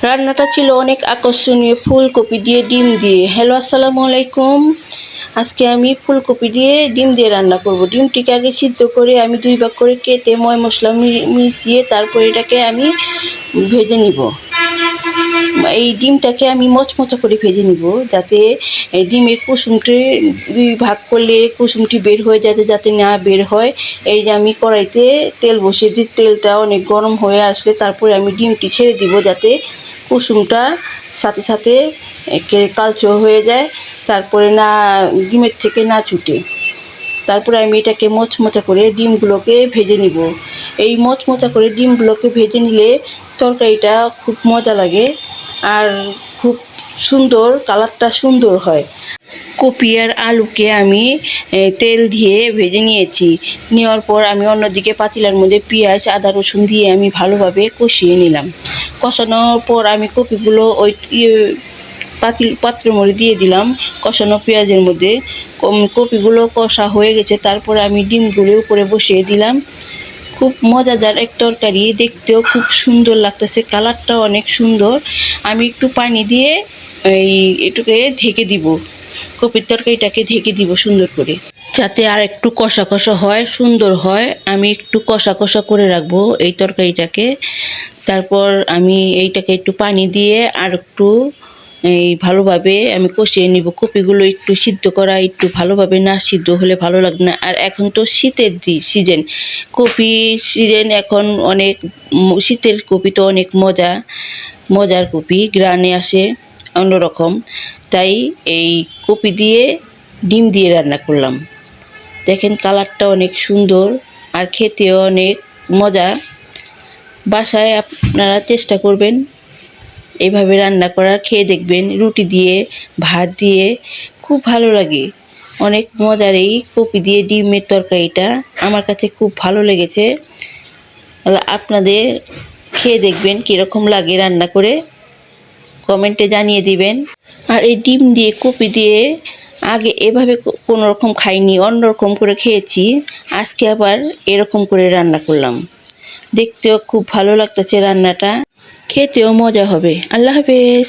রান্নাটা ছিল অনেক আকর্ষণীয়, ফুলকপি দিয়ে ডিম দিয়ে। হ্যালো, আসসালামু আলাইকুম। আজকে আমি ফুলকপি দিয়ে ডিম দিয়ে রান্না করব। ডিমটিকে আগে সিদ্ধ করে আমি 2 ভাগ করে কেটে ময় মশলা মিশিয়ে তারপর এটাকে আমি ভেজে নিব। এই ডিমটাকে আমি মচমচা করে ভেজে নিব, যাতে ডিমের কুসুমটি 2 ভাগ করলে কুসুমটি বের হয়ে যাতে না বের হয়। এই যে আমি কড়াইতে তেল বসিয়ে দিই, তেলটা অনেক গরম হয়ে আসলে তারপরে আমি ডিমটি ছেড়ে দিব, যাতে কুসুমটা সাথে সাথে কালচে হয়ে যায়, তারপরে না ডিমের থেকে না ছুটে। তারপরে আমি এটাকে মচমচা করে ডিমগুলোকে ভেজে নিব। এই মচমচা করে ডিমগুলোকে ভেজে নিলে তরকারিটা খুব মজা লাগে আর খুব সুন্দর, কালারটা সুন্দর হয়। কপি আর আলুকে আমি তেল দিয়ে ভেজে নিয়েছি। নেওয়ার পর আমি অন্যদিকে পাতিলার মধ্যে পেঁয়াজ, আদা, রসুন দিয়ে আমি ভালোভাবে কষিয়ে নিলাম। কষানোর পর আমি কপিগুলো ওই পাত্রের মধ্যে দিয়ে দিলাম কষানো পেঁয়াজের মধ্যে। কপিগুলো কষা হয়ে গেছে, তারপরে আমি ডিমগুলো উপরে বসিয়ে দিলাম। খুব মজাদার এক তরকারি, দেখতেও খুব সুন্দর লাগতেছে, কালারটাও অনেক সুন্দর। আমি একটু পানি দিয়ে এটাকে ঢেকে দিব, কপির তরকারিটাকে ঢেকে দিব সুন্দর করে, যাতে আর একটু কষা কষা হয়, সুন্দর হয়। আমি একটু কষা কষা করে রাখবো এই তরকারিটাকে। তারপর আমি এইটাকে একটু পানি দিয়ে আর একটু ভালোভাবে আমি কষিয়ে নিব। কপিগুলো একটু সিদ্ধ করা, একটু ভালোভাবে না সিদ্ধ হলে ভালো লাগবে না। আর এখন তো শীতের সিজন, কপি সিজন এখন অনেক। শীতের কপি তো অনেক মজার কপি, গ্রানে আসে অন্যরকম। তাই এই কপি দিয়ে ডিম দিয়ে রান্না করলাম। দেখেন কালারটা অনেক সুন্দর আর খেতেও অনেক মজা। বাসায় আপনারা চেষ্টা করবেন এভাবে রান্না করার, খেয়ে দেখবেন। রুটি দিয়ে, ভাত দিয়ে খুব ভালো লাগে। অনেক মজার এই কপি দিয়ে ডিমের তরকারিটা, আমার কাছে খুব ভালো লেগেছে। আপনাদের খেয়ে দেখবেন কীরকম লাগে রান্না করে, কমেন্টে জানিয়ে দিবেন। আর এই ডিম দিয়ে কপি দিয়ে আগে এভাবে কোনো রকম খাইনি, অন্যরকম করে খেয়েছি। আজকে আবার এরকম করে রান্না করলাম। দেখতেও খুব ভালো লাগতেছে রান্নাটা, খেতেও মজা হবে। আল্লাহ হাফেজ।